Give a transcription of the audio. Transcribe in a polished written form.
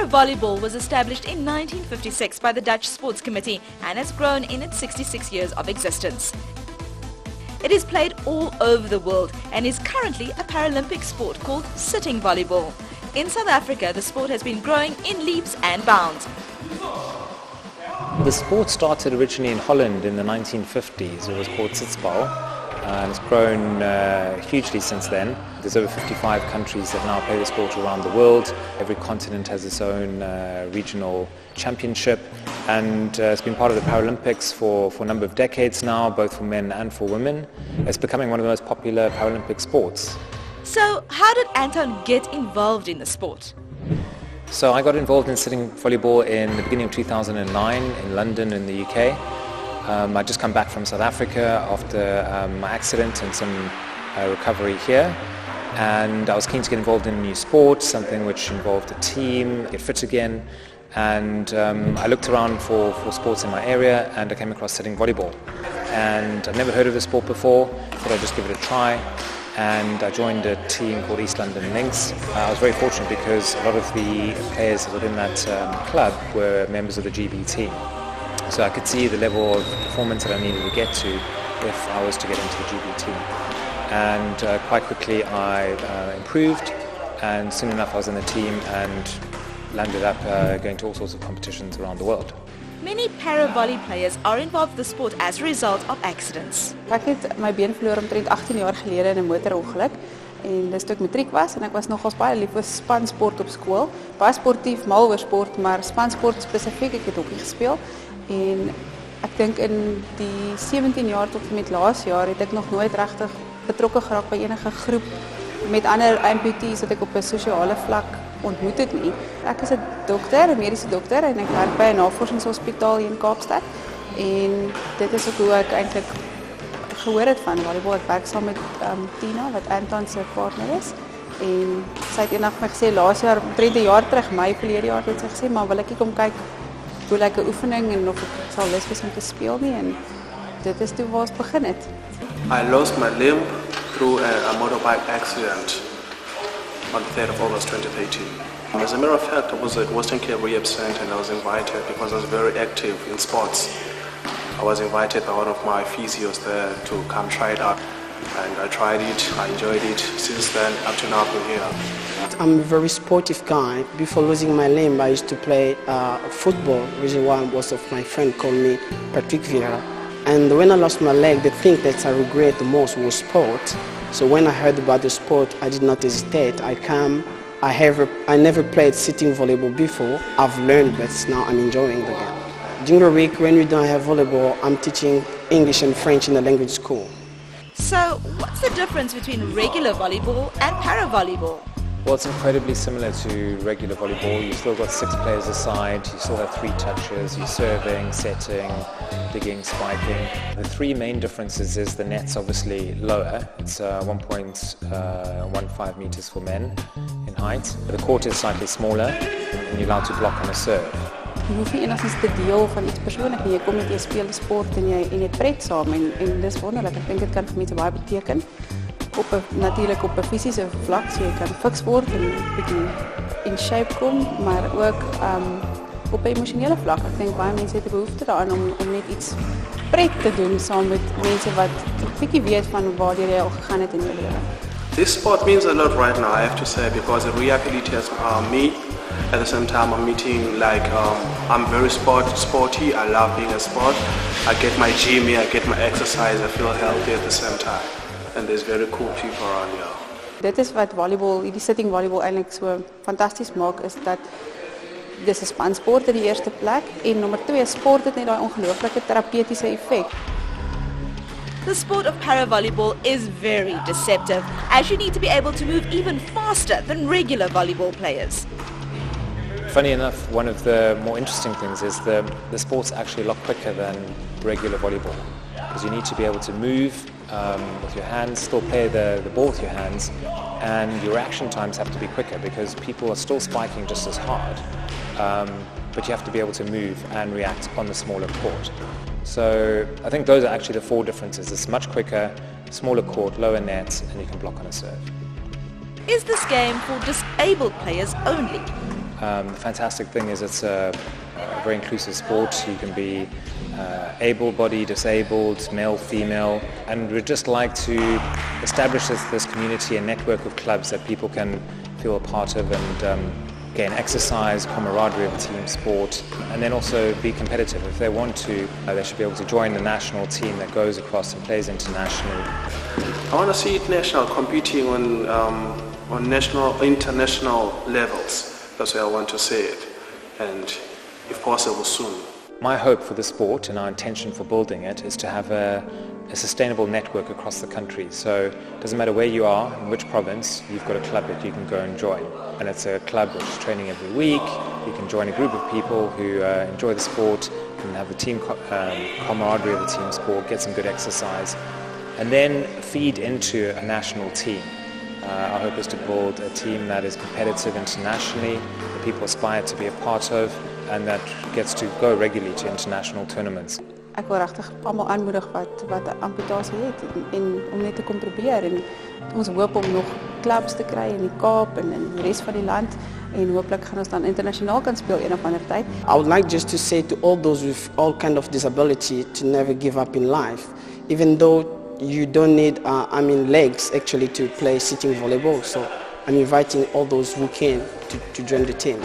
Para-volleyball was established in 1956 by the Dutch Sports Committee and has grown in its 66 years of existence. It is played all over the world and is currently a Paralympic sport called Sitting Volleyball. In South Africa, the sport has been growing in leaps and bounds. The sport started originally in Holland in the 1950s. It was called Sitting and it's grown hugely since then. There's over 55 countries that now play the sport around the world. Every continent has its own regional championship, and it's been part of the Paralympics for a number of decades now, both for men and for women. It's becoming one of the most popular Paralympic sports. So how did Anton get involved in the sport? So I got involved in sitting volleyball in the beginning of 2009 in London in the UK. I'd just come back from South Africa after my accident and some recovery here, and I was keen to get involved in a new sport, something which involved a team, get fit again, and I looked around for sports in my area and I came across sitting volleyball, and I'd never heard of the sport before, thought I'd just give it a try, and I joined a team called East London Lynx. I was very fortunate because a lot of the players within that club were members of the GB team. So I could see the level of performance that I needed to get to if I was to get into the GB team. And quite quickly I improved, and soon enough I was in the team and landed up going to all sorts of competitions around the world. Many para-volley players are involved in the sport as a result of accidents. Ek het my been verloor omtrent 18 jaar gelede in 'n motorongeluk. En dis toe ek matriek was en ek was nogals baie lief vir spansport op skool. Baie sportief, mal oor sport, maar spansport spesifiek, ek het hokkie gespeel. En ek dink in die 17 jaar tot met laas jaar het ek nog nooit regtig betrokke geraak by enige groep met ander amputees wat ek op 'n sosiale vlak ontmoet het nie. Ek is 'n dokter, 'n mediese dokter, en ek werk by 'n navorsingshospitaal hier in Kaapstad. En dit is ook hoe ek eintlik gehoor het van volleybal. Ek werk saam met Tina, wat Anton se partner is. En sy het eendag vir my gesê laas jaar, omtrent 'n jaar terug, Mei verlede jaar, het sy gesê, maar wil ek nie kom kyk hoe lyk 'n oefening en of ek sal lus wees om te speel nie, en dit is toe waar ons begin het. I lost my limb through a motorbike accident on the 3rd of August 2013. As a matter of fact, I was at Western Cape Rehab Center and I was invited because I was very active in sports. I was invited by one of my physios there to come try it out, and I tried it, I enjoyed it. Since then, up to now, I've been here. I'm a very sportive guy. Before losing my limb, I used to play football. The reason why most of my friends call me Patrick Vieira. And when I lost my leg, the thing that I regret the most was sport. So when I heard about the sport, I did not hesitate. I never played sitting volleyball before. I've learned, but now I'm enjoying the game. During the week, when we don't have volleyball, I'm teaching English and French in the language school. So what's the difference between regular volleyball and para-volleyball? Well, it's incredibly similar to regular volleyball. You've still got 6 players aside, you still have 3 touches, you're serving, setting, digging, spiking. The 3 main differences is the net's obviously lower. It's 1.15 meters for men in height. The court is slightly smaller and you're allowed to block on a serve. Jy hoef nie enigstens te deel van iets persoonlik nie. Jy kom net, jy speel die sport en jy het pret saam, en dis wonderlik. Ek dink dit kan vir mense baie beteken. Natuurlijk op 'n fisiese vlak, so jy kan fiks word en 'n bietjie in shape kom, maar ook op 'n emosionele vlak. Ek dink baie mense het 'n behoefte daaraan om net iets pret te doen saam met mense wat 'n bietjie weet van waar jy al gegaan het in jou lewe. This sport means a lot right now, I have to say, because it rehabilitates me. At the same time, I'm meeting I'm very sporty. I love being a sport. I get my gym here, I get my exercise, I feel healthy at the same time. And there's very cool people around here. Dit is wat volleybal, hierdie sitting volleybal eintlik so fantasties maak, is dat dis 'n spansport in die eerste plek, en nommer 2, sport het net daai ongelooflike terapeutiese effek. The sport of para-volleyball is very deceptive, as you need to be able to move even faster than regular volleyball players. Funny enough, one of the more interesting things is the sport's actually a lot quicker than regular volleyball, because you need to be able to move with your hands, still play the ball with your hands, and your reaction times have to be quicker because people are still spiking just as hard, but you have to be able to move and react on the smaller court. So I think those are actually the 4 differences. It's much quicker, smaller court, lower net, and you can block on a serve. Is this game for disabled players only? The fantastic thing is it's a very inclusive sport. You can be able-bodied, disabled, male, female, and we'd just like to establish this community and network of clubs that people can feel a part of and gain exercise, camaraderie of a team sport, and then also be competitive. If they want to, they should be able to join the national team that goes across and plays internationally. I want to see it national, competing on national, international levels. That's where I want to see it, and if possible soon. My hope for the sport and our intention for building it is to have a sustainable network across the country. So it doesn't matter where you are, in which province, you've got a club that you can go and join. And it's a club which is training every week. You can join a group of people who enjoy the sport, can have the team camaraderie of the team sport, get some good exercise, and then feed into a national team. Our hope is to build a team that is competitive internationally, that people aspire to be a part of, and that gets to go regularly to international tournaments. Ek wil regtig almal aanmoedig wat 'n amputasie het en om net te kom probeer en ons hoop om nog clubs te kry in die Kaap en in die res van die land en hooplik gaan ons dan internasionaal kan speel een of ander tyd. I would like just to say to all those with all kind of disability to never give up in life, even though you don't need legs actually to play sitting volleyball. So I'm inviting all those who can to join the team.